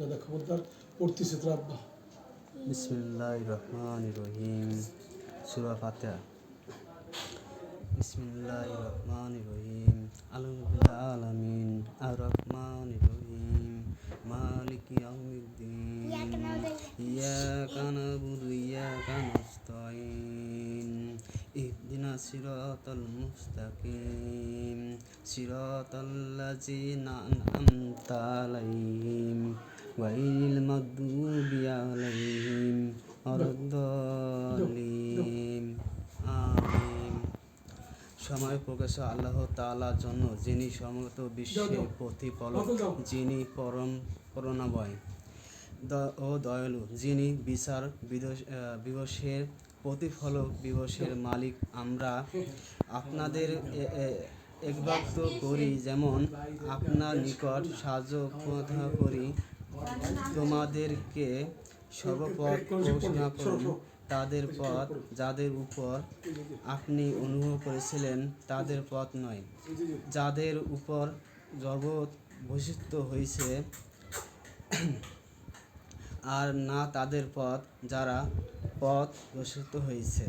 দাদা খবরদার পড়তেছে তোর আব্বা। বিসমিল্লাহির রহমানির রহিম। সূরা ফাতিহা। বিসমিল্লাহির রহমানির রহিম। আলহামদুলিল্লাহ আলামিন আর রহমানির রহিম মালিকি ইয়াউমিদ্দিন ইয়াকা না'বুদু ওয়া ইয়াকা নাস্তাঈন ইহদিনাস সিরাতাল মুস্তাকিম সিরাতাল্লাযীনা আন'আমতা আলাইহিম গায়রিল মাগদুবি আলাইহিম ওয়ালাদ-দাল্লিন। আমিন। সময় প্রকাশ আল্লাহ তাআলার জন্য, যিনি সমগ্র বিশ্বের প্রতিপালক, যিনি পরম করুণাময় ও দয়ালু, যিনি বিচার দিবসের প্রতিফলক, দিবসের মালিক। আমরা আপনাদের একবাক্য করি, যেমন আপনার নিকট সাহায্য প্রার্থনা করি। তোমাদেরকে সর্বপথ ঘোষণা করুন, তাদের পথ যাদের উপর আপনি অনুভব করেছিলেন তাদের পথ নয়, যাদের উপর জগৎ ভূষিত হয়েছে, আর না তাদের পথ যারা পথ ভূষিত হয়েছে।